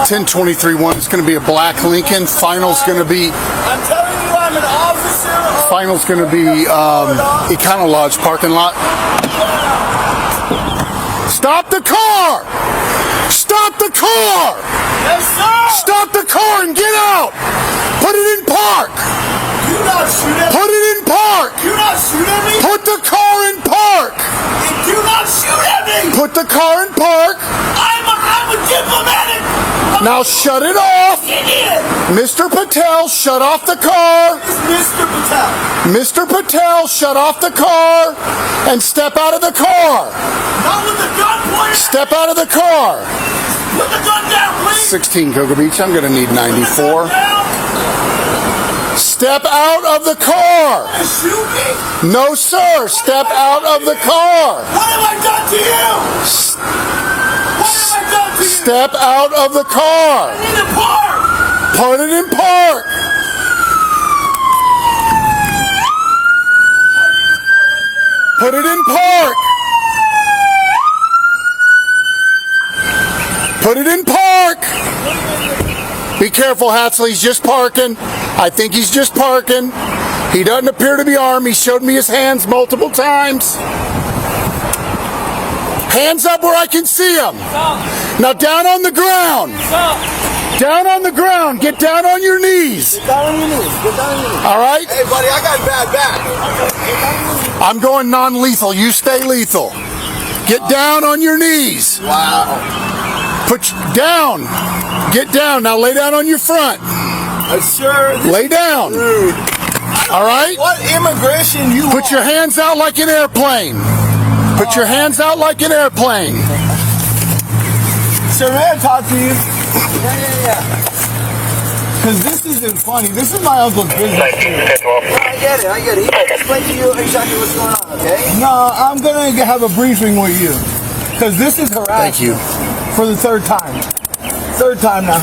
1023-1. It's going to be a black Lincoln. Final's going to be. I'm telling you, I'm an officer. Final's going to be Econo Lodge parking lot. Stop the car! Stop the car! Yes, sir. Stop the car and get out! Put it in park! Do not shoot at me. Put it in park! Do not shoot at me. Put the car in park! Do not shoot at me. Put the car in park! I'm a diplomatic. Now shut it off! Idiot. Mr. Patel, shut off the car! Mr. Patel. Mr. Patel, shut off the car and step out of the car! Not with the gun pointed. Step out of the car! Put the gun down, please. 16 Cocoa Beach, I'm gonna need Put the 94. gun down. Step out of the car! Shoot me. No, sir, step out of the car! What have I done to you? What have I done to you? Step out of the car! In the park. Put it in park! Put it in park! Put it in park! Be careful, Hatsley, he's just parking. I think he's just parking. He doesn't appear to be armed. He showed me his hands multiple times. Hands up where I can see them. Now down on the ground. Down on the ground. Get down on your knees. Get down on your knees. Get down on your knees. All right? Hey, buddy, I got bad back. I'm going non-lethal. You stay lethal. Get down on your knees. Wow. Put down. Get down. Now lay down on your front. Sir. Lay down. Rude. All right? What immigration you Put your hands out like an airplane. Put your hands out like an airplane. Sir, may I talk to you? Yeah. Because this isn't funny. This is my uncle's business. I get it. He can explain to you exactly what's going on, okay? No, I'm going to have a briefing with you. Because this is harassment. Thank you. For the third time. Third time now.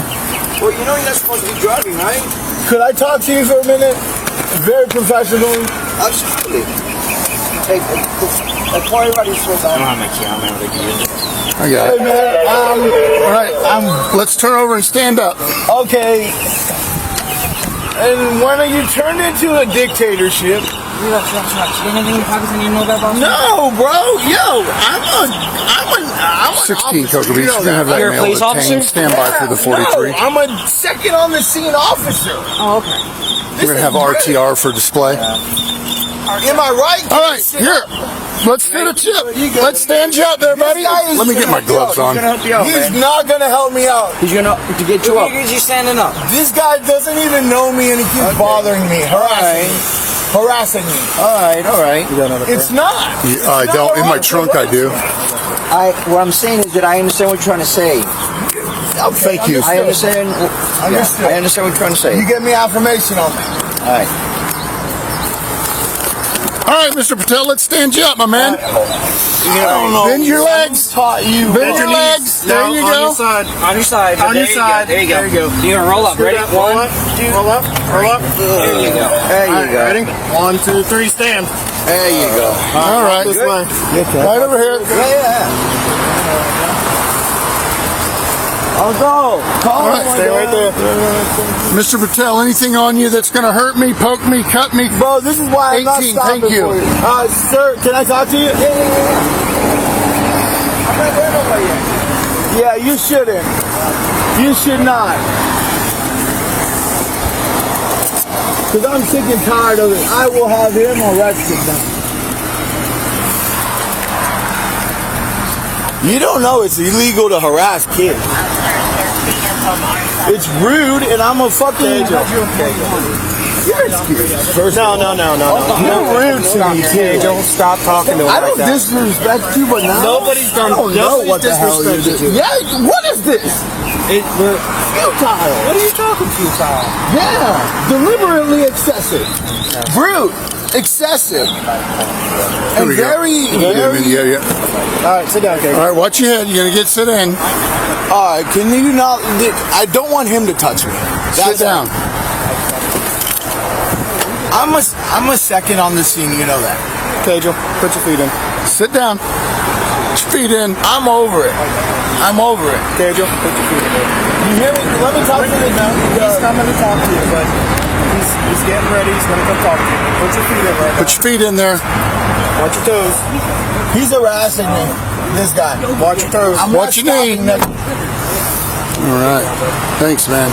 Well, you know you're not supposed to be driving, right? Could I talk to you for a minute? Very professionally. Absolutely. Hey, before everybody's supposed to... I don't have my key. I don't know what they do. I got Hey, it. man. All right. Let's turn over and stand up. Okay. And when you turned into a dictatorship... Relax. You got anything in your pockets and you know that about? No, bro. Yo, I'm 16 Cocoa Beach. You're going to have that You're a male police officer? detained. Stand by for the 43. No, I'm a second on the scene officer. Oh, okay. We're going to have RTR for display. Am I right? All right, here. Let's stand a chip. Let's stand you up there, buddy. Let me get my gloves on. He's not gonna help me out. He's gonna to get you up. He's standing up. This guy doesn't even know me, and he keeps bothering me, harassing me. All right. It's not. I don't. In my trunk, I do. What I'm saying is that I understand what you're trying to say. Thank you. I understand. Understood. I understand what you're trying to say. You get me affirmation on that. All right. All right, Mr. Patel, let's stand you up, my man. I don't know. Bend your legs. Taught you. Bend your legs. There you go. On your side. On your side. There you go. There you go. You're gonna roll up. Ready? Roll up. Roll up. Roll up. There you go. There you go. Ready? 1, 2, 3, stand. There you go. All right. This way. Right over here. Yeah. I'll go. All right. Stay right there. Mr. Patel, anything on you that's going to hurt me, poke me, cut me? Bro, this is why I'm not 18, stopping thank you. for you. Sir, can I talk to you? I'm not going over yet. Yeah, you shouldn't. You should not. Because I'm sick and tired of it. I will have him arrested now. You don't know it's illegal to harass kids. It's rude, and I'm a fucking... You're excused. No. You're rude to me, too. Don't stop talking to him. I don't disrespect you, but now Nobody's done. I don't know what the hell you do. Yeah, what is this? Futile. What are you talking futile? Yeah, deliberately excessive, rude, excessive, and we go. very. Yeah. All right, sit down, Kate. All right, watch your head. You're going to get sit in. All right, can you not? I don't want him to touch me. Sit down. I'm a second on the scene. You know that. Okay, Joe, put your feet in. Sit down. your feet in. I'm over it. I'm over it. Okay, Joe, put your feet in there. You hear me? Let me talk to him now. He's coming to talk to you, but he's getting ready. He's gonna come talk to you. Put your feet in right Put your feet in there. now. Watch your toes. He's harassing me. This guy. Watch your toes. I'm Watch not your knee. stopping nothing. All right. Thanks, man.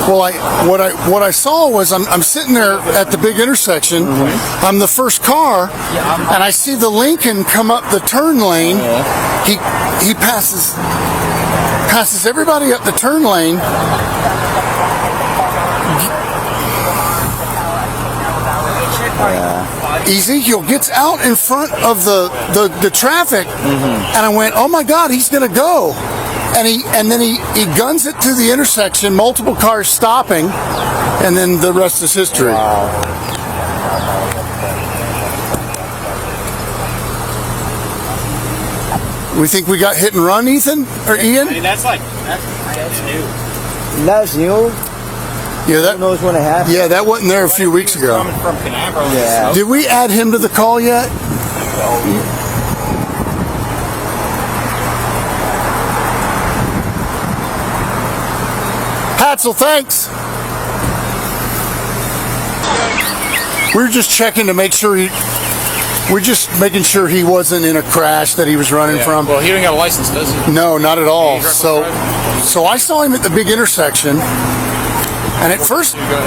Well, what I saw was I'm sitting there at the big intersection. I'm the first car, and I see the Lincoln come up the turn lane. He passes everybody up the turn lane. Ezekiel gets out in front of the traffic, and I went, "Oh my God, he's gonna go!" And then he guns it through the intersection, multiple cars stopping, and then the rest is history. We think we got hit and run, Ethan or Ian? I mean, that's new. That's new. Yeah, Who that knows when it happened? yeah that wasn't there a few weeks ago. Coming from Canaveral. Yeah. Did we add him to the call yet? Hatzel, thanks. We were just checking to make sure we're just making sure he wasn't in a crash that he was running from. Well, he didn't got a license, does he? No, not at all. He's So I saw him at the big intersection, and at first, Go ahead.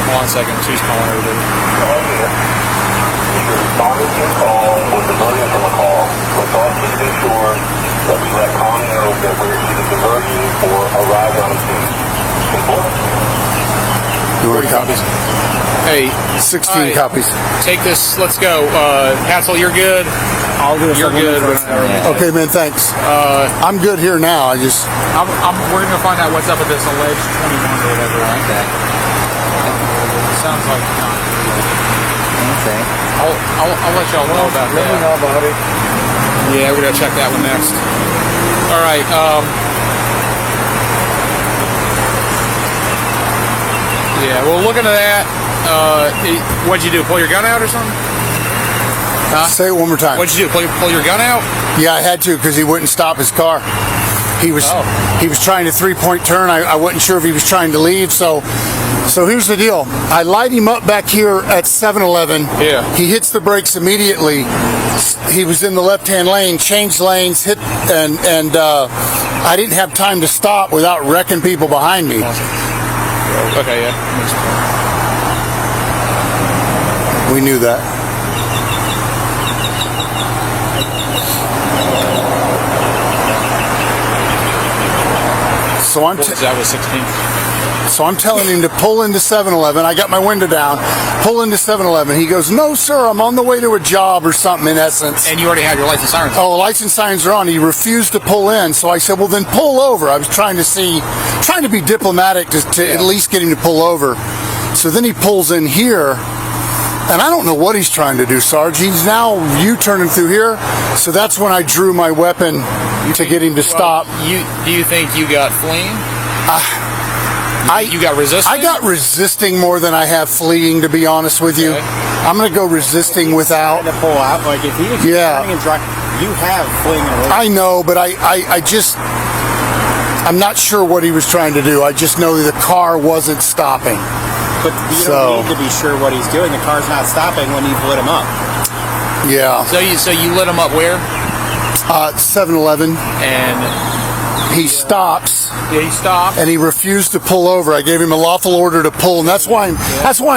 Hold on a second. She's calling everybody. Responded to a call with diverting from a call. We're thought to ensure that we let Con know that we're either diverting or arrived on the scene. Simple. you want 40 a copy? copies. Hey, 16 all right, copies. Take this. Let's go. Hansel, you're good. I'll do a You're good. Okay, man, thanks. I'm good here now. I just We're gonna find out what's up with this alleged 21 or whatever like that. Sounds like not. Okay. I'll let y'all know about Let me that. know about it. Yeah, we're gonna check that one next. All right. Yeah, well, look into that. What'd you do? Pull your gun out or something? say it one more time. What'd you do? Pull your gun out? Yeah, I had to because he wouldn't stop his car. He was trying to 3-point turn. I wasn't sure if he was trying to leave. So here's the deal. I light him up back here at 7-Eleven. Yeah. He hits the brakes immediately. He was in the left-hand lane, changed lanes, hit, and I didn't have time to stop without wrecking people behind me. Okay, yeah. We knew that. So That was 16. So I'm telling him to pull into 7-Eleven. I got my window down. Pull into 7-Eleven. He goes, "No, sir, I'm on the way to a job," or something, in essence. And you already have your license sirens. Oh, the license signs are on. He refused to pull in. So I said, "Well, then pull over." I was trying to be diplomatic to at least get him to pull over. So then he pulls in here. And I don't know what he's trying to do, Sarge. He's now U-turning through here. So that's when I drew my weapon to get him to stop. Do you think you got fleeing? You got resisting? I got resisting more than I have fleeing, to be honest with you. Okay. I'm going to go resisting without. To pull out, like if he was Yeah. turning and driving, you have flinging away. I know, but I'm not sure what he was trying to do. I just know that the car wasn't stopping. But you So- don't need to be sure what he's doing. The car's not stopping when you've lit him up. Yeah. So you lit him up where? 7-Eleven. And He stops he stopped. and he refused to pull over. I gave him a lawful order to pull, and that's why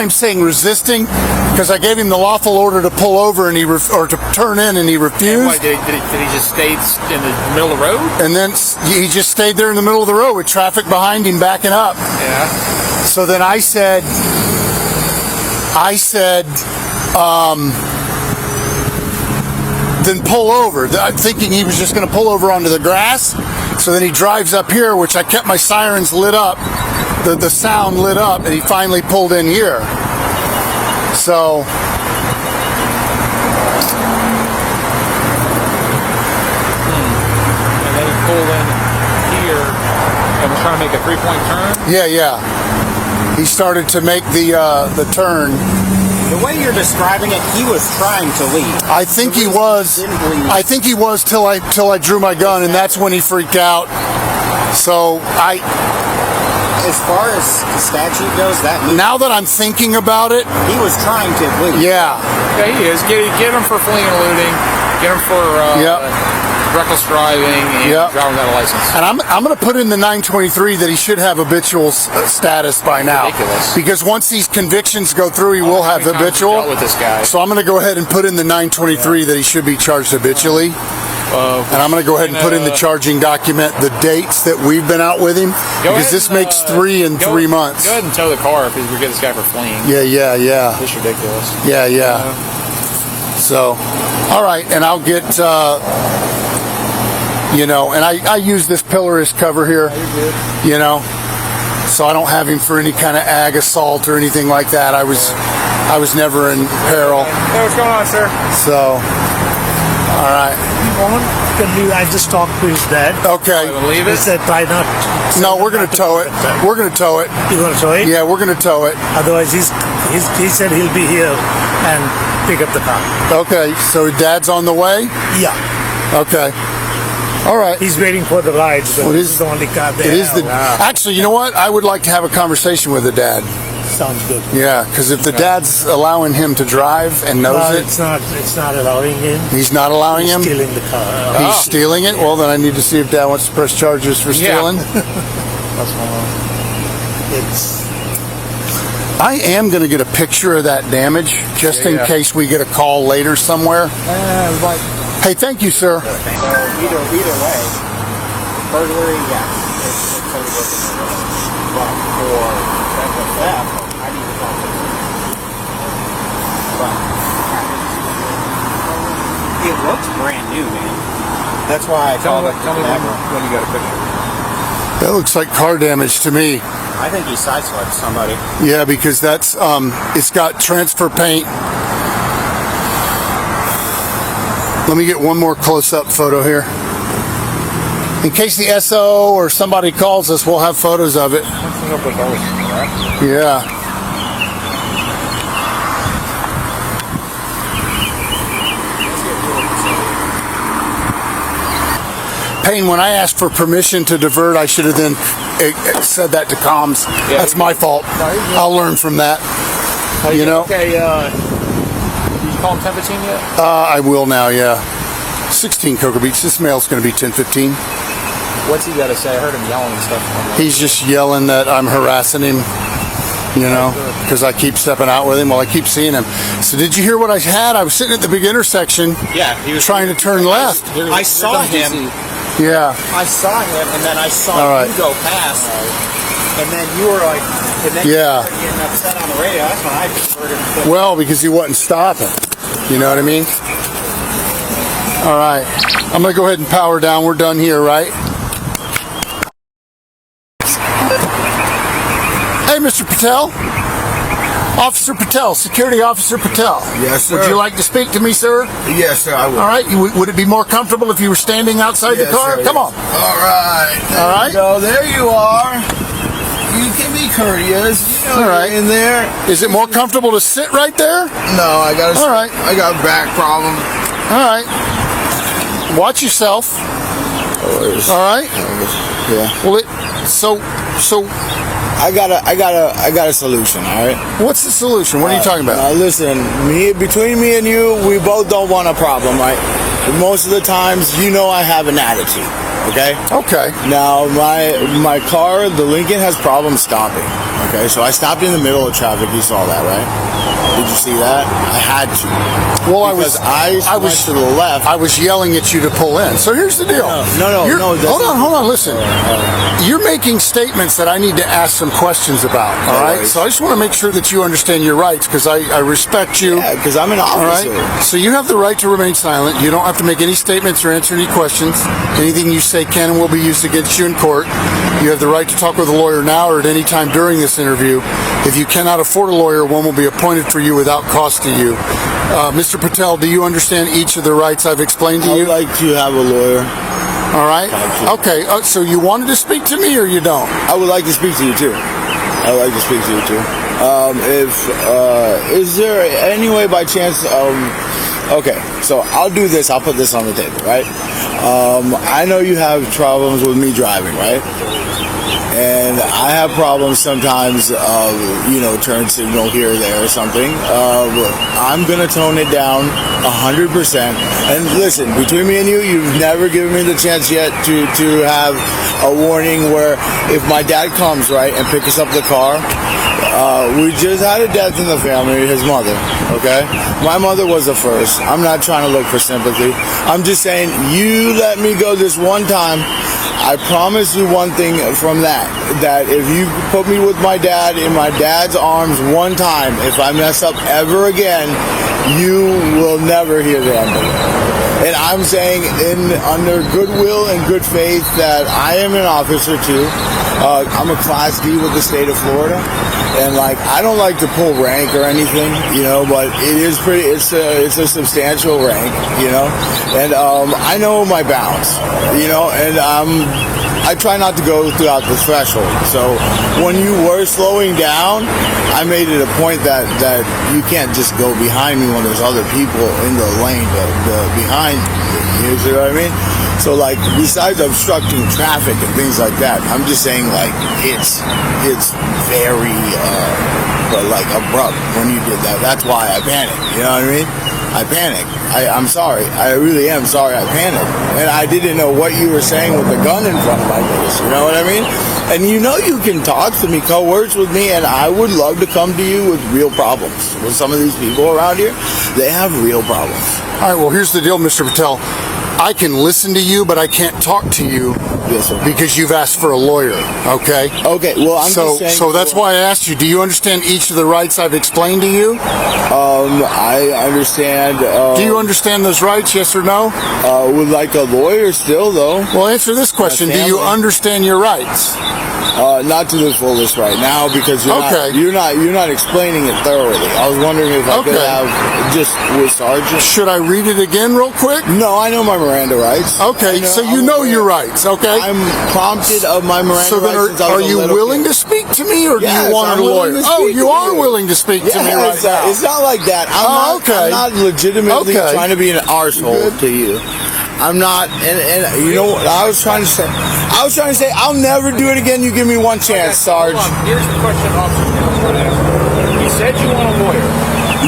I'm saying resisting, because I gave him the lawful order to pull over and or to turn in, and he And refused. what, did he just stay in the middle of the road? And then he just stayed there in the middle of the road with traffic behind him backing up. Yeah. So then I said, then pull over. I'm thinking he was just going to pull over onto the grass. So then he drives up here, which I kept my sirens lit up, the sound lit up, and he finally pulled in here. So And then he pulled in here and was trying to make a 3-point turn. yeah. He started to make the turn. The way you're describing it, he was trying to leave. I think he was. Didn't leave. I think he was till I drew my gun, and that's when he freaked out. So As far as the statute goes, that means now that I'm thinking about it, he was trying to leave. yeah, Yeah, he is. Get him for fleeing and looting. Get him for Yep. reckless driving and Yep. driving without a license. and I'm going to put in the 923 that he should have habitual status by now. Ridiculous. Because once these convictions go through, he will have How many times have you habitual. dealt with this guy? So I'm going to go ahead and put in the 923 that he should be charged habitually. And I'm going to go ahead and put in the charging document the dates that we've been out with him, Go because ahead this and, makes 3 in 3 months. Go ahead and tow the car if we get this guy for fleeing. Yeah. This is ridiculous. Yeah. So, all right, and I'll get, and I use this pillar as cover here, so I don't have him for any kind of ag assault or anything like that. I was never in peril. Hey, what's going on, sir? So, all right. I just talked to his dad. Okay. Leave He it. said try not. No, we're going to tow it. We're going to tow it. You're gonna show it? Yeah, we're going to tow it. Otherwise, he said he'll be here and pick up the car. Okay, so Dad's on the way? Yeah, Okay. All right. he's waiting for the ride. So Well, this is the only car there. It is the. Actually, you know what? I would like to have a conversation with the dad. Sounds good. Yeah, because if the dad's allowing him to drive and knows No, it, it's not allowing him. he's not allowing him. Stealing the car. He's stealing it. Well, then I need to see if Dad wants to press charges for stealing. It's I am going to get a picture of that damage just in Yeah. case we get a call later somewhere. Hey, thank you, sir. So either way, burglary, yes, it's totally working. But for theft, I need to talk to him. But it looks brand new, man. That's why I Tell called me it the camera. when you got a picture. That looks like car damage to me. I think he sideswiped somebody. Yeah, because that's it's got transfer paint. Let me get one more close-up photo here. In case the SO or somebody calls us, we'll have photos of it. Something up with ours, right? Yeah. Payne, when I asked for permission to divert, I should have then said that to comms. That's my fault. I'll learn from that. You know? Okay, did you call him 1015 yet? I will now, yeah. 16 Cocoa Beach. This mail's going to be 10:15. What's he got to say? I heard him yelling and stuff. He's just yelling that I'm harassing him, because I keep stepping out with him. Well, I keep seeing him. So did you hear what I had? I was sitting at the big intersection Yeah, he was trying to turn left. I saw him. Yeah. I saw him, and then I saw All right. you go past, and then you were like, and then Yeah. you started getting upset on the radio. That's when I diverted. Well, because he wasn't stopping. You know what I mean? All right. I'm going to go ahead and power down. We're done here, right? Hey, Mr. Patel. Officer Patel, Security Officer Patel. Yes, sir. Would you like to speak to me, sir? Yes, sir, I will. All right. Would it be more comfortable if you were standing outside the Yes, car? sir, Come yes. on. All right. All right. So there you are. You can be courteous. You know, All right. you're in there. Is it more comfortable to sit right there? No, I got. All right. I got a back problem. All right. Watch yourself. All right. Yeah. Well, so I got a solution. All right. what's the solution? What are you talking about? Now listen, between me and you, we both don't want a problem, right? But most of the times, I have an attitude. Okay. Okay. Now my car, the Lincoln, has problems stopping. Okay, so I stopped in the middle of traffic. You saw that, right? Did you see that? I had to. Well, Because I went to the left. I was yelling at you to pull in. So here's the deal. No, that's Hold not- on. Listen. You're making statements that I need to ask some questions about. All right. worries. So I just want to make sure that you understand your rights because I respect you. Yeah, because I'm an All officer. right. So you have the right to remain silent. You don't have to make any statements or answer any questions. Anything you say can and will be used against you in court. You have the right to talk with a lawyer now or at any time during this interview. If you cannot afford a lawyer, one will be appointed for you without cost to you. Mr. Patel, do you understand each of the rights I've explained to I you? would like to have a lawyer. All right. Thank you. Okay. So you wanted to speak to me or you don't? I would like to speak to you too. I would like to speak to you too. Is there any way by chance? Okay, so I'll do this. I'll put this on the table, right? I know you have problems with me driving, right? And I have problems sometimes, turn signal here or there or something. I'm going to tone it down 100%. And listen, between me and you, you've never given me the chance yet to have a warning where if my dad comes, right, and picks up the car, we just had a death in the family, his mother, okay? My mother was the first. I'm not trying to look for sympathy. I'm just saying, you let me go this one time. I promise you one thing from that if you put me with my dad in my dad's arms one time, if I mess up ever again, you will never hear the end of it. And I'm saying under goodwill and good faith that I am an officer too. I'm a Class D with the state of Florida. And I don't like to pull rank or anything, but it is it's a substantial rank, and I know my bounds, and I try not to go throughout the threshold. So when you were slowing down, I made it a point that you can't just go behind me when there's other people in the lane behind you see what I mean? So besides obstructing traffic and things like that, I'm just saying it's very abrupt when you did that. That's why I panicked. You know what I mean? I panicked. I'm sorry. I really am sorry I panicked. And I didn't know what you were saying with the gun in front of my face. You know what I mean? And you can talk to me, co-words with me, and I would love to come to you with real problems. With some of these people around here, they have real problems. All right, well, here's the deal, Mr. Patel. I can listen to you, but I can't talk to you because you've asked for a lawyer, okay? Okay, well, I'm just saying... So that's why I asked you, do you understand each of the rights I've explained to you? I understand... do you understand those rights, yes or no? With a lawyer still, though. Well, answer this question. Do you understand your rights? Not to the fullest right now because you're not explaining it thoroughly. I was wondering if I could have just with Sergeant. Should I read it again real quick? No, I know my Miranda rights. Okay, so you know your rights, okay? I'm prompted of my Miranda rights. So then are you willing to speak to me or do you want a lawyer? Oh, you are willing to speak to me right now. It's not like that. I'm not legitimately trying to be an arsehole to you. I'm not, and you know what I was trying to say? I was trying to say, I'll never do it again. You give me one chance, Sarge. Here's the question, Officer. You said you want a lawyer.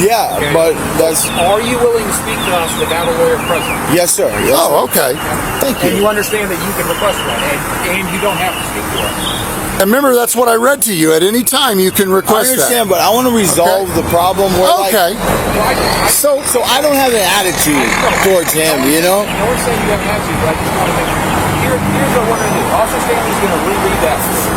Yeah, okay. But that's... Are you willing to speak to us without a lawyer present? Yes, sir. Yes, oh, okay. Thank you. And you understand that you can request that, and you don't have to speak to us. And remember, that's what I read to you. At any time, you can request that. I understand, but I want to resolve the problem. Where, so I don't have an attitude towards him, you know? I don't say you have an attitude, but I just want to make sure. Here's what we're going to do. Officer Stanley's going to reread that for you.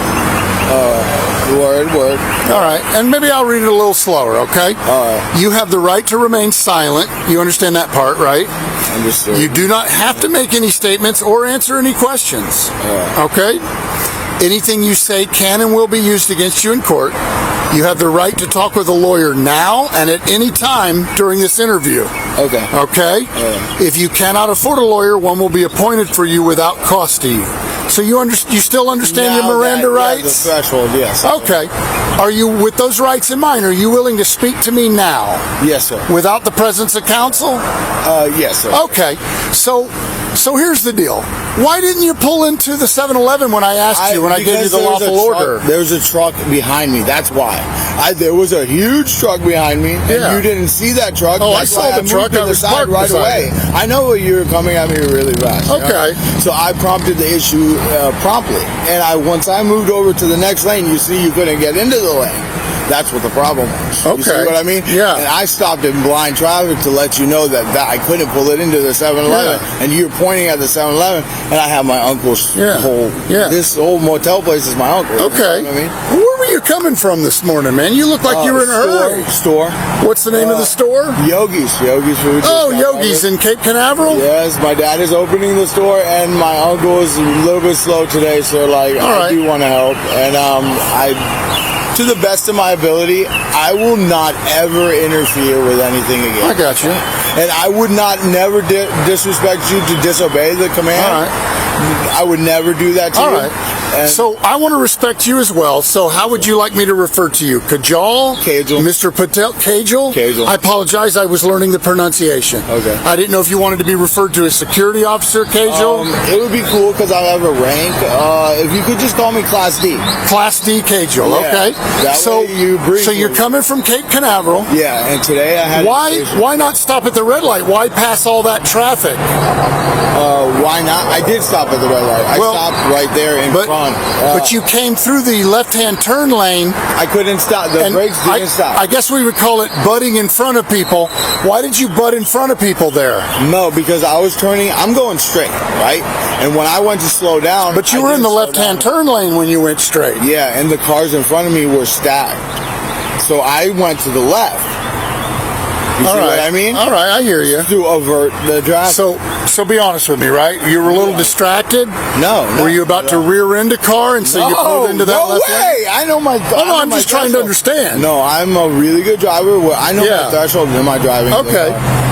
Word. All right, and maybe I'll read it a little slower, okay? All right. You have the right to remain silent. You understand that part, right? Understood. You do not have to make any statements or answer any questions, okay? Anything you say can and will be used against you in court. You have the right to talk with a lawyer now and at any time during this interview. Okay. Okay? If you cannot afford a lawyer, one will be appointed for you without cost to you. So you still understand your Miranda rights? The threshold, yes. Okay. Are you, with those rights in mind, are you willing to speak to me now? Yes, sir. Without the presence of counsel? Yes, sir. Okay. So here's the deal. Why didn't you pull into the 7-Eleven when I asked you, when I gave you the lawful order? There's a truck behind me. That's why. There was a huge truck behind me, and you didn't see that truck. Oh, That's I saw the truck. To the side right away. I know you were coming at me really fast. Okay. You know? So I prompted the issue promptly, and once I moved over to the next lane, you see you couldn't get into the lane. That's what the problem was. Okay. You see what I mean? Yeah. And I stopped in blind traffic to let you know that I couldn't pull it into the 7-Eleven. Yeah. And you're pointing at the 7-Eleven, and I have my uncle's this whole motel place is my uncle. Okay. You know what I mean? Where were you coming from this morning, man? You look like you were in a hurry. Store. What's the name of the store? Yogi's Food. Oh, Yogi's in Cape Canaveral? Yes, my dad is opening the store, and my uncle is a little bit slow today, so I do want to help. And to the best of my ability, I will not ever interfere with anything again. I got you. And I would never disrespect you to disobey the command. All right. I would never do that to you. All right. And So I want to respect you as well. So how would you like me to refer to you? Kajal? Kajal. Mr. Patel? Kajal? Kajal. I apologize. I was learning the pronunciation. Okay. I didn't know if you wanted to be referred to as security officer Kajal. it would be cool because I have a rank. If you could just call me Class D. Class D Kajal. Yeah. Okay. That So way you breathe so you're with- coming from Cape Canaveral. Yeah, and today I had. Why not stop at the red light? Why pass all that traffic? Why not? I did stop at the red light. I Well, stopped right there in But front. but you came through the left-hand turn lane. I couldn't stop. The And brakes didn't stop. I guess we would call it butting in front of people. Why did you butt in front of people there? No, because I was turning. I'm going straight, right? And when I went to slow down, But you I were in didn't the slow left-hand down. turn lane when you went straight. Yeah, and the cars in front of me were stacked. So I went to the left. You see what I mean? All right, I hear you. To avert the traffic. So be honest with me, right? You were a little distracted. No. Were you about to rear end a car and so you pulled into that no left way. lane? I know my. Oh, no, I'm just trying to threshold. understand. No, I'm a really good driver. I know Yeah. my threshold in my driving. Okay.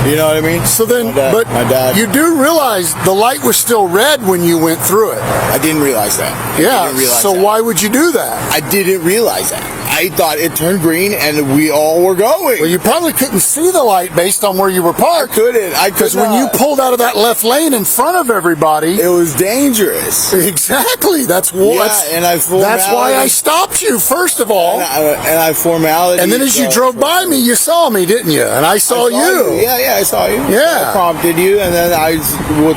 You know what I mean? So then, my dad. you do realize the light was still red when you went through it. I didn't realize that. Yeah. I didn't realize So that. why would you do that? I didn't realize that. I thought it turned green and we all were going. Well, you probably couldn't see the light based on where you were I parked. couldn't. I could Because when you pulled out of that left lane in front of everybody, it was dangerous. exactly. That's why. Yeah, and I That's why I stopped you first of all. And I formality. And then as you drove by me, you saw me, didn't you? And I saw you. Yeah, I saw you. Yeah. I prompted you, and then I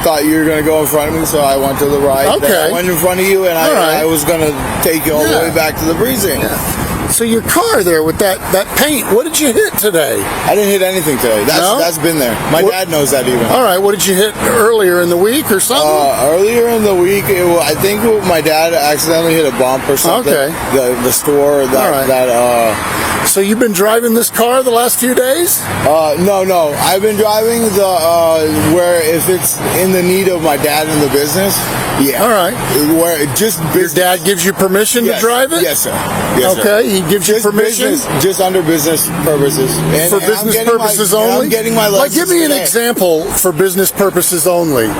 thought you were going to go in front of me, so I went to the right. Okay. Then I went in front of you, and All right. I was going to take you all the Yeah. way back to the precinct. So your car there with that paint, what did you hit today? I didn't hit anything today. No? That's been there. My What- dad knows that even. All right, what did you hit earlier in the week or something? Earlier in the week, I think my dad accidentally hit a bump or something. Okay. The store All right. So you've been driving this car the last few days? No. I've been driving the where if it's in the need of my dad in the business. Yeah. All right. Where it just Your business. dad gives you permission Yes. to drive it? Yes, sir. Yes, sir. Okay, he gives you Just permission? business, just under business purposes. And For I'm business getting purposes and only? I'm getting my Like, license give me an today. example for business purposes only.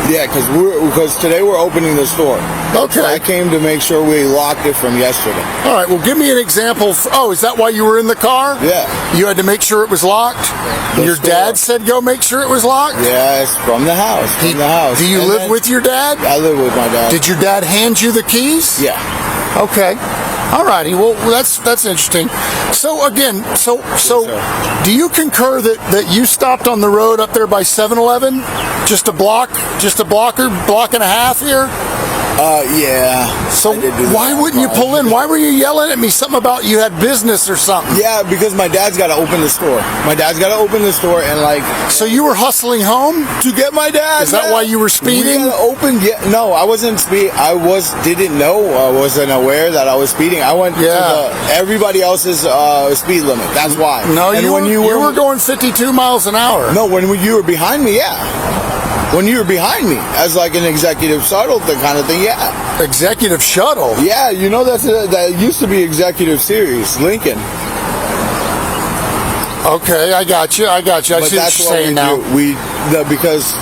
Yeah, because today we're opening the store. Okay. So I came to make sure we locked it from yesterday. All right, well, give me an example. Is that why you were in the car? Yeah. You had to make sure it was locked? The Your store. dad said go make sure it was locked? Yes, from the house. From the house. Do you And live then- with your dad? I live with my dad. Did your dad hand you the keys? Yeah. Okay. All righty. Well, that's interesting. So again, so sir. do you concur that you stopped on the road up there by 7-Eleven? Just a block and a half here? Yeah. So I did do that. why wouldn't you pull in? Why were you yelling at me something about you had business or something? Yeah, because my dad's got to open the store. My dad's got to open the store and So you were hustling home? to get my dad. Is that yeah. why you were speeding? We gotta open. Yeah, no, I wasn't speed. Didn't know. I wasn't aware that I was speeding. I went Yeah. to everybody else's speed limit. That's why. No, And you when were going 52 miles an hour. No, when you were behind me, yeah. When you were behind me, as like an executive shuttle kind of thing, yeah. Executive shuttle. Yeah, you know that used to be Executive Series, Lincoln. Okay, I got you. I see what you're saying now. Because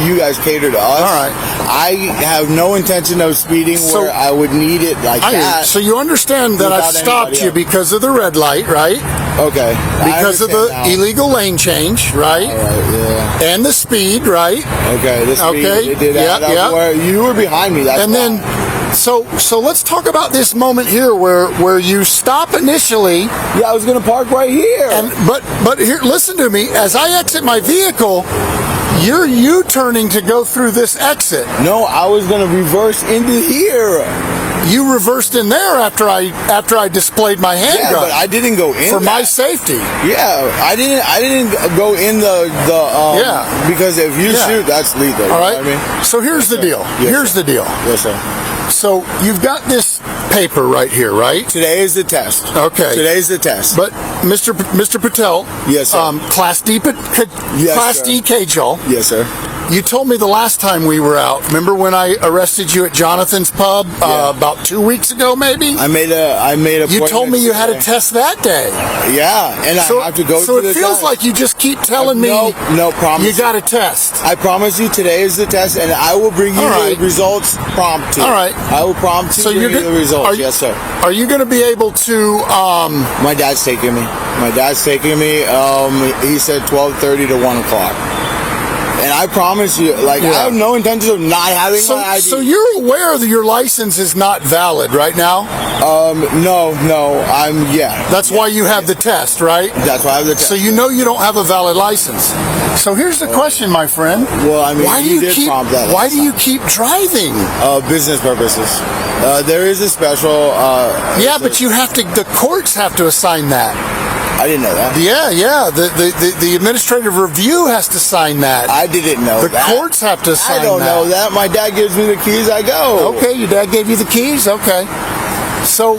you guys cater to us. All right. I have no intention of speeding So- where I would need it like that. So you understand that I've Without stopped anybody you else. because of the red light, right? Okay. Because of the illegal lane change, right? All right, yeah. And the speed, right? Okay. The speed, Okay, it did yeah, add up yeah. where you were behind me. That's And why. then, so let's talk about this moment here where you stop initially, Yeah, I was gonna park right here. but here, listen to me. As I exit my vehicle, you're U-turning to go through this exit. no, I was gonna reverse into here. You reversed in there after I displayed my Yeah, handgun but I didn't go in for my that. safety. Yeah, I didn't go in the Yeah. because if you Yeah. shoot, that's lethal. All you right. know what I mean? So here's the deal. Yes, Here's sir. the deal. Yes, sir. So you've got this paper right here, right? Today is the test. Okay. Today's the test. But Mr. Patel, Yes, sir. Class D, Yes, Class sir. D Kajal, Yes, sir. You told me the last time we were out. Remember when I arrested you at Jonathan's Pub about 2 weeks ago, maybe? I made a. You told me you had a test that day. Yeah, and I have to go So to the it feels test. like you just keep telling me No, promise. you got a test. I promise you today is the test, and I will bring you All right. the results prompt. All right. I will prompt you bring you the results. Yes, sir. Are you going to be able to? My dad's taking me. He said 12:30 to 1 o'clock. And I promise you, I have no intention of not having my ID. So you're aware that your license is not valid right now? No, That's why you have the test, right? That's why I have the test. So you know you don't have a valid license. So here's the question, my friend. Well, I mean, why do you you did keep prompt that why last do you keep driving? Business purposes. There is a special. Yeah, but you have to. The courts have to assign that. I didn't know that. Yeah. The administrative review has to sign that. I didn't know The that. courts have to sign I don't that. know that. My dad gives me the keys. I go. Okay, your dad gave you the keys. Okay. So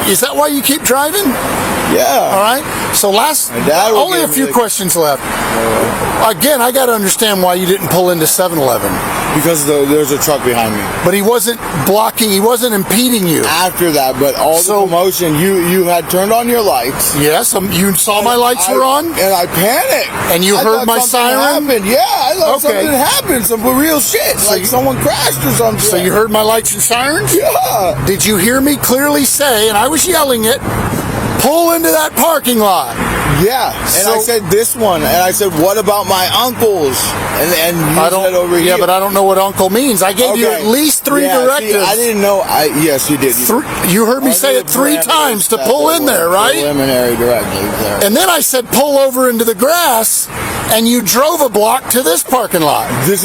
is that why you keep driving? Yeah. All right. So dad will only a give me few the- questions left. Again, I got to understand why you didn't pull into 7-Eleven. Because there's a truck behind me. But he wasn't blocking. He wasn't impeding you. After that, but all So- the commotion, you had turned on your lights. Yes, you saw my lights were on, and I panicked. and you I heard thought my something siren. happened. Yeah, I thought Okay. something happened. Some real shit. Like someone crashed or something. So you heard my lights and sirens? Yeah. Did you hear me clearly say, and I was yelling it, pull into that parking lot? Yeah. And I So- said this one, and I said, what about my uncles? And you I don't. said over here. Yeah, but I don't know what uncle means. I gave you Okay. at least three Yeah, see, directives. I didn't know. Yes, you did. You heard me say it 3 times to pull in there, right? Preliminary directives there. And then I said pull over into the grass, and you drove a block to this parking lot. This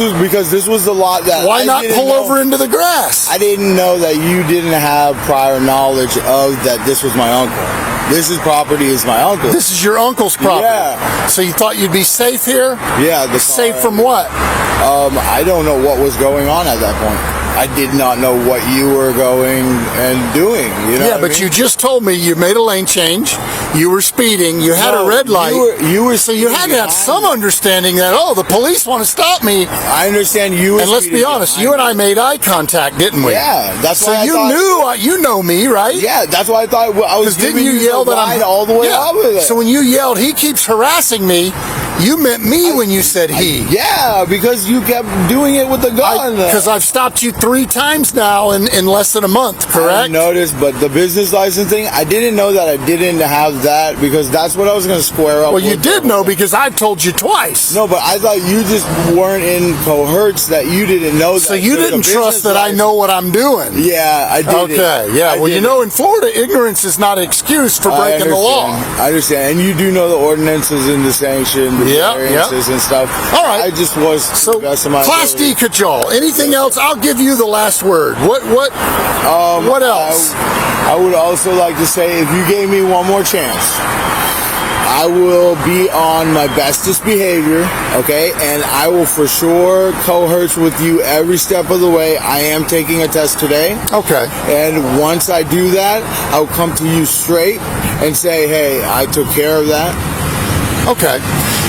was the lot that. Why I not didn't pull know. over into the grass? I didn't know that you didn't have prior knowledge of that this was my uncle. This property is my uncle. This is your uncle's property. Yeah. So you thought you'd be safe here? Yeah, the Safe car- from what? I don't know what was going on at that point. I did not know what you were going and doing. You know Yeah, what I but mean? you just told me you made a lane change. You were speeding. You had a No, red light. You were so you had to have some understanding that, the police want to stop me. I understand you. Were And let's be speeding honest, behind you and me. I made eye contact, didn't we? Yeah, that's So why I you thought- you know me, right? Yeah, that's why I thought I was Because didn't giving you yell the that I'm ride all the way yeah. over there. So when you yelled, he keeps harassing me, you meant me when you said he. Yeah, because you kept doing it with the gun. Because I've stopped you 3 times now in less than a month, I correct? noticed, but the business license thing, I didn't know that I didn't have that because that's what I was going to square up. Well, you with. did know because I've told you twice. No, but I thought you just weren't in cohorts that you didn't know that. So you there was a didn't trust business that I license. know what I'm doing. Yeah, I did. Okay, yeah. Well, you know, in Florida, ignorance is not an excuse for breaking the law. I understand. And you do know the ordinances and the sanction, the Yeah, variances and stuff. All right. I just was So, the best of my Class D ability. cajole. Anything else? I'll give you the last word. What else? I would also like to say, if you gave me one more chance, I will be on my bestest behavior, okay? And I will for sure cohort with you every step of the way. I am taking a test today. Okay. And once I do that, I'll come to you straight and say, hey, I took care of that. Okay.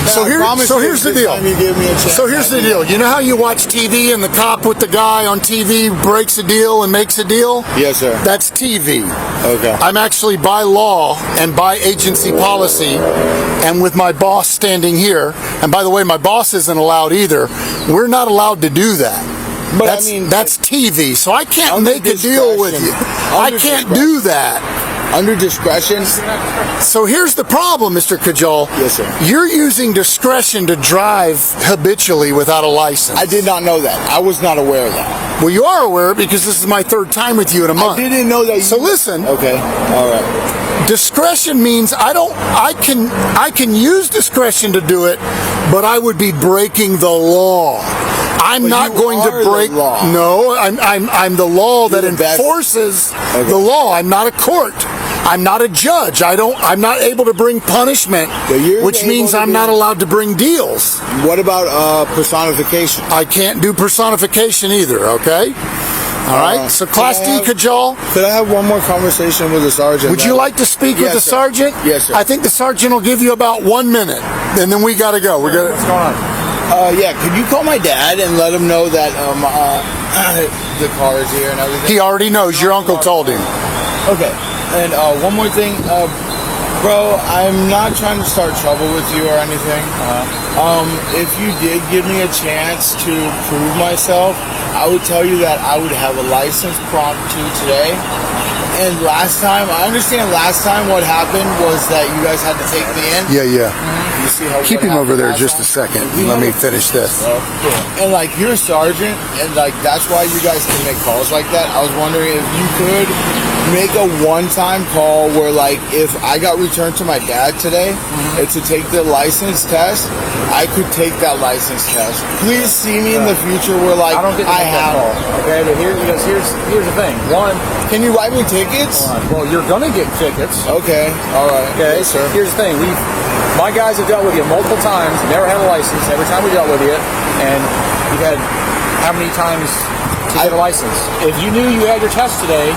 So I promise here's the this deal. time you give me a chance, So here's the deal. You know how you watch TV and the cop with the guy on TV breaks a deal and makes a deal? Yes, sir. That's TV. Okay. I'm actually by law and by agency policy and with my boss standing here. And by the way, my boss isn't allowed either. We're not allowed to do that. But that's, I mean, that's TV. So I can't under make a deal with you. discretion. I Under can't discretion. do that. Under discretion, So here's the problem, Mr. Kajal. Yes, sir. You're using discretion to drive habitually without a license. I did not know that. I was not aware of that. Well, you are aware because this is my 3rd time with you in a month. I didn't know that. You, So listen. Okay. All right. Discretion means I can use discretion to do it, but I would be breaking the law. I'm But not you going are to the break. law. No, I'm the law that You're the best. enforces Okay. the law. I'm not a court. I'm not a judge. I'm not able to bring punishment, But you're which able means to I'm do- not allowed to bring deals. What about personification? I can't do personification either. Okay. All right. So Class can D I have- Kajal. Could I have one more conversation with the sergeant? Would you like to speak with Yes, the sir. sergeant? Yes, sir. I think the sergeant will give you about 1 minute, and then we got to go. We got. What's going on? Yeah, could you call my dad and let him know that the car is here and everything? He already knows. Your uncle told him. Okay. And one more thing, bro, I'm not trying to start trouble with you or anything. If you did give me a chance to prove myself, I would tell you that I would have a license prompt to today. And last time, I understand last time what happened was that you guys had to take me in. Yeah, yeah. You see how Keep what him over happened there last just a time? second. Let me finish this. And like you're a sergeant, and like that's why you guys can make calls like that. I was wondering if you could make a one-time call where like if I got returned to my dad today and to take the license test, I could take that license test. Please see me in the future where like I don't get to I make that have. call. Okay, but here's the thing. One, Can you write me tickets? well, you're gonna get tickets. Okay, all right. Okay, Yes, sir. here's the thing. My guys have dealt with you multiple times. Never had a license. Every time we dealt with you, and you've had how many times to get a license? If you knew you had your test today,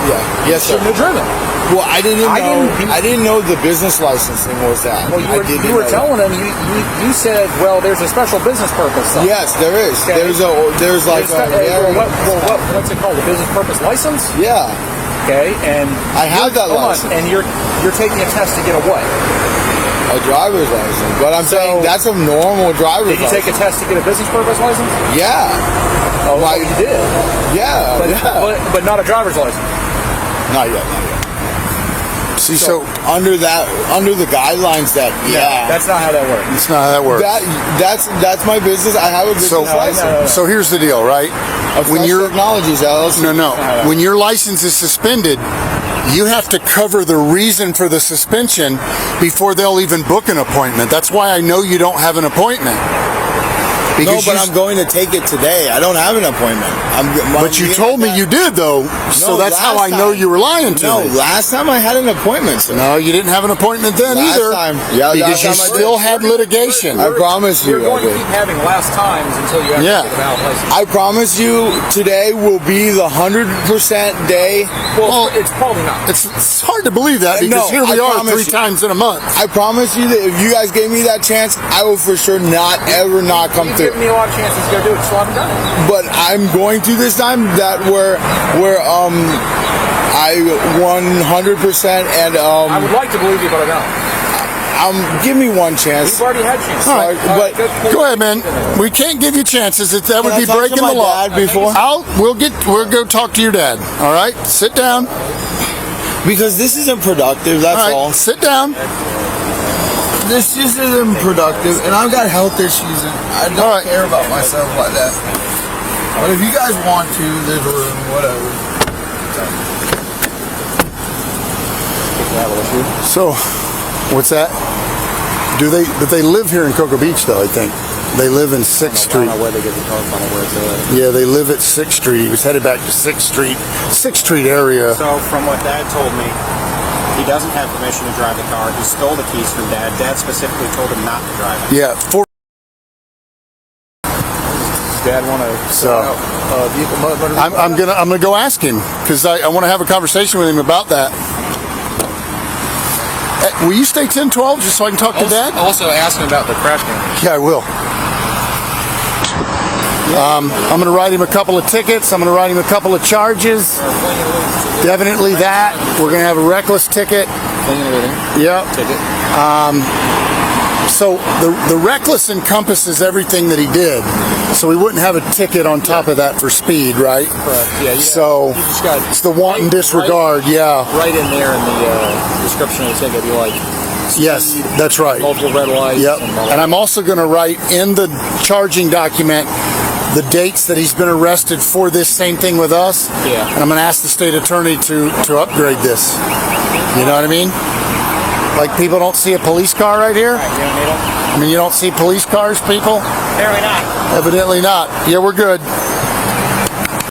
Yeah. Yes, sir. shouldn't have driven. Well, I didn't know. I I didn't know the business licensing was that. Well, I didn't you were know telling them. You said, well, there's a special business purpose. that. Yes, there is. Okay. There's like what's it called? A business purpose license? yeah. Okay, and I have that hold on, license. and you're taking a test to get a what? A driver's license, but I'm saying that's a normal driver's Did you license. take a test to get a business purpose license? Yeah, Oh, Why- you did, yeah, but, yeah. but not a driver's license. Not yet, not yet. See, So under the guidelines that That's not how that works. it's not how that works. that's my business. I have a business So, license. so here's the deal, right? Of When Fresh you're Technologies LLC. no, when your license is suspended, you have to cover the reason for the suspension before they'll even book an appointment. That's why I know you don't have an appointment. No, Because but you, I'm going to take it today. I don't have an appointment. but you told me you did though, so No, that's how I last know time. you were lying to No, me. last time I had an appointment, sir. No, you didn't have an appointment then Last either. time. Yeah, because last you time I did. still had litigation. I promise you. You're going I to did. keep having last times until you actually Yeah. get a valid license. I promise you, today will be the 100% day. Well, it's probably not. It's hard to believe that because No, here we I are promise 3 you. times in a month. I promise you that if you guys gave me that chance, I will for sure not ever not come You've through. given me a lot of chances to go do it, so I haven't done it. But I'm going to this time that where I 100% and I would like to believe you, but I don't. give me one chance. You've already had chances. All right, but Go ahead, man. We can't give you chances. That would Can I be talk to breaking my the law. dad before? We'll go talk to your dad. All right, sit down. Because this isn't productive, that's All right, all. sit down. This just isn't productive, and I've got health issues, and I don't All right. care about myself like that. But if you guys want to, there's a room, whatever. So, what's that? But they live here in Cocoa Beach, though. I think they live in 6th Street. where they get the car from, where it's at. Yeah, they live at 6th Street. He was headed back to 6th Street area. So from what Dad told me, he doesn't have permission to drive the car. He stole the keys from Dad. Dad specifically told him not to drive it. Yeah, Dad want to So- vehicle motor? I'm gonna go ask him because I want to have a conversation with him about that. Will you stay 10-12 just so I can talk to Dad? Also ask him about the crash cam. Yeah, I will. I'm going to write him a couple of tickets. I'm going to write him a couple of charges. Definitely that. We're going to have a reckless ticket. Clean everything. Yep. Ticket. So the reckless encompasses everything that he did. So we wouldn't have a ticket on top of that for speed, right? Correct. Yeah. So you just got it's the wanton disregard. Yeah. right in there in the description of the ticket. Be like, Yes, that's right. multiple red lights. Yep. And all And I'm also going to write in the charging document the dates that he's been arrested for this same thing with us. Yeah. And I'm going to ask the state attorney to upgrade this. You know what I mean? Like people don't see a police car right here. You don't need them? I mean, you don't see police cars, people? Apparently not. Evidently not. Yeah, we're good.